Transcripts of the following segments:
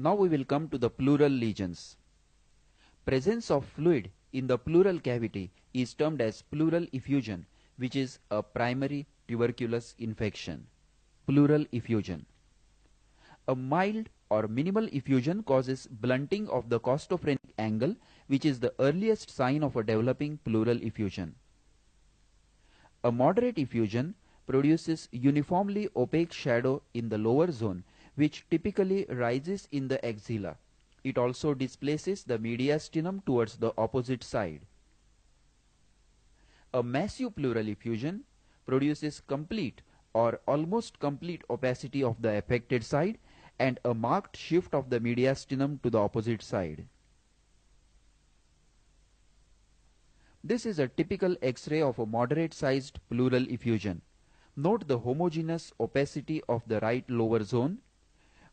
Now we will come to the pleural lesions. Presence of fluid in the pleural cavity is termed as pleural effusion, which is a primary tuberculous infection. Pleural effusion. A mild or minimal effusion causes blunting of the costophrenic angle, which is the earliest sign of a developing pleural effusion. A moderate effusion produces uniformly opaque shadow in the lower zone, which typically rises in the axilla. It also displaces the mediastinum towards the opposite side. A massive pleural effusion produces complete or almost complete opacity of the affected side and a marked shift of the mediastinum to the opposite side. This is a typical X-ray of a moderate-sized pleural effusion. Note the homogeneous opacity of the right lower zone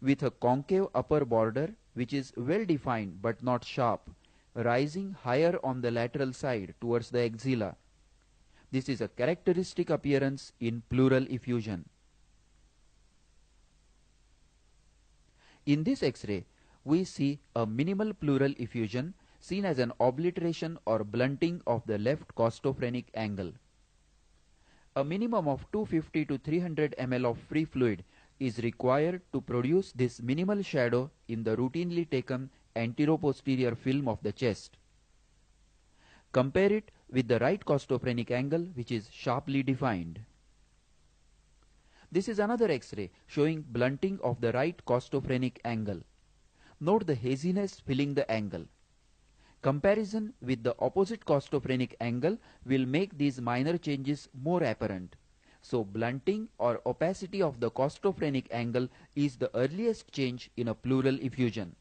with a concave upper border which is well defined but not sharp, rising higher on the lateral side towards the axilla. This is a characteristic appearance in pleural effusion. In this X-ray, we see a minimal pleural effusion seen as an obliteration or blunting of the left costophrenic angle. A minimum of 250 to 300 ml of free fluid is required to produce this minimal shadow in the routinely taken anteroposterior film of the chest. Compare it with the right costophrenic angle, which is sharply defined. This is another X-ray showing blunting of the right costophrenic angle. Note the haziness filling the angle. Comparison with the opposite costophrenic angle will make these minor changes more apparent. So blunting or opacity of the costophrenic angle is the earliest change in a pleural effusion.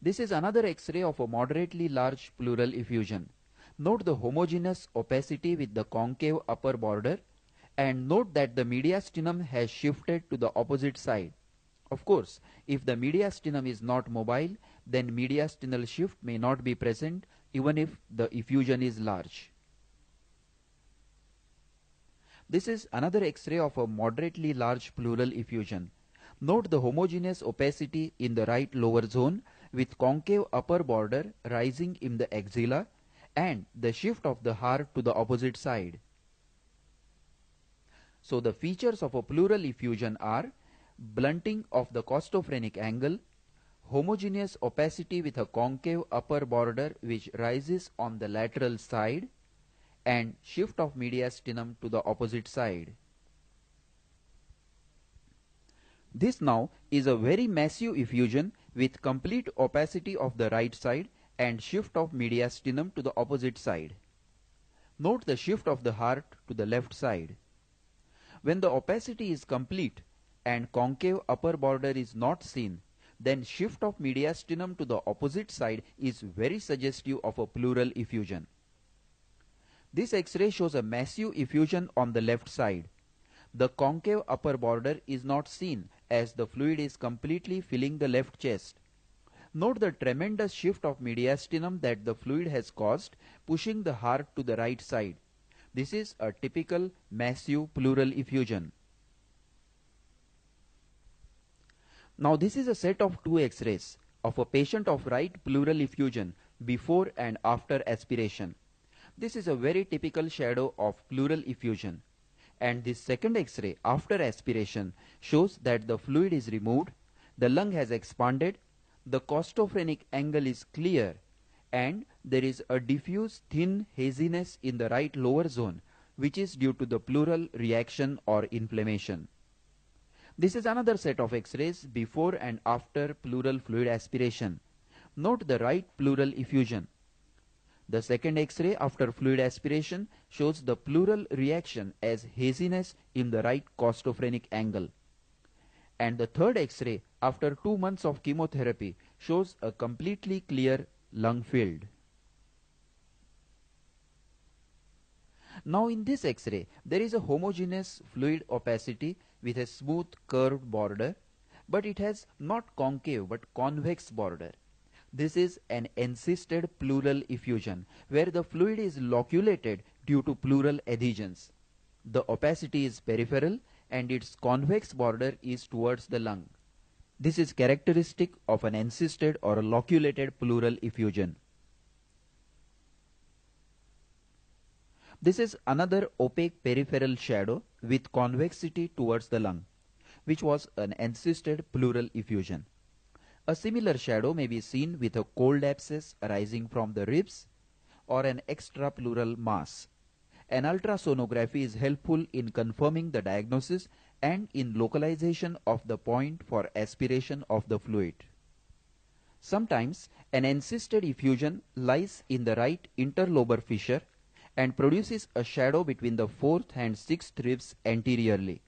This is another X-ray of a moderately large pleural effusion. Note the homogeneous opacity with the concave upper border and note that the mediastinum has shifted to the opposite side. Of course, if the mediastinum is not mobile, then mediastinal shift may not be present even if the effusion is large. This is another X-ray of a moderately large pleural effusion. Note the homogeneous opacity in the right lower zone with concave upper border rising in the axilla and the shift of the heart to the opposite side. So the features of a pleural effusion are blunting of the costophrenic angle, homogeneous opacity with a concave upper border which rises on the lateral side, and shift of mediastinum to the opposite side. This now is a very massive effusion with complete opacity of the right side and shift of mediastinum to the opposite side. Note the shift of the heart to the left side. When the opacity is complete and concave upper border is not seen, then shift of mediastinum to the opposite side is very suggestive of a pleural effusion. This X-ray shows a massive effusion on the left side. The concave upper border is not seen as the fluid is completely filling the left chest. Note the tremendous shift of mediastinum that the fluid has caused, pushing the heart to the right side. This is a typical massive pleural effusion. Now this is a set of two X-rays of a patient of right pleural effusion before and after aspiration. This is a very typical shadow of pleural effusion. And this second X-ray after aspiration shows that the fluid is removed, the lung has expanded, the costophrenic angle is clear, and there is a diffuse thin haziness in the right lower zone, which is due to the pleural reaction or inflammation. This is another set of X-rays before and after pleural fluid aspiration. Note the right pleural effusion. The second X-ray after fluid aspiration shows the pleural reaction as haziness in the right costophrenic angle. And the third X-ray after 2 months of chemotherapy shows a completely clear lung field. Now in this X-ray, there is a homogeneous fluid opacity with a smooth curved border, but it has not concave but convex border. This is an encysted pleural effusion where the fluid is loculated due to pleural adhesions. The opacity is peripheral and its convex border is towards the lung. This is characteristic of an encysted or a loculated pleural effusion. This is another opaque peripheral shadow with convexity towards the lung, which was an encysted pleural effusion. A similar shadow may be seen with a cold abscess arising from the ribs or an extrapleural mass. An ultrasonography is helpful in confirming the diagnosis and in localization of the point for aspiration of the fluid. Sometimes an encysted effusion lies in the right interlobar fissure and produces a shadow between the fourth and sixth ribs anteriorly.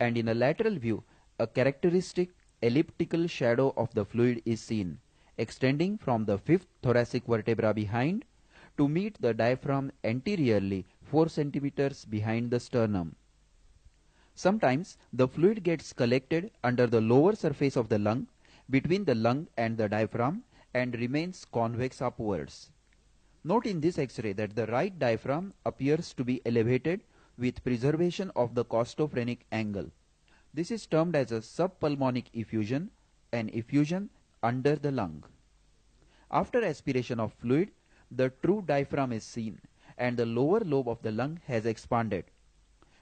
And in a lateral view, a characteristic elliptical shadow of the fluid is seen, extending from the fifth thoracic vertebra behind to meet the diaphragm anteriorly 4 centimeters behind the sternum. Sometimes the fluid gets collected under the lower surface of the lung, between the lung and the diaphragm, and remains convex upwards. Note in this X-ray that the right diaphragm appears to be elevated with preservation of the costophrenic angle. This is termed as a subpulmonic effusion, an effusion under the lung. After aspiration of fluid, the true diaphragm is seen and the lower lobe of the lung has expanded.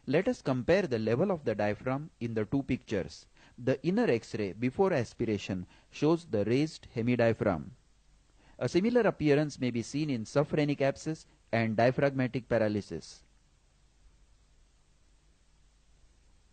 Let us compare the level of the diaphragm in the two pictures. The inner X-ray before aspiration shows the raised hemidiaphragm. A similar appearance may be seen in subphrenic abscess and diaphragmatic paralysis.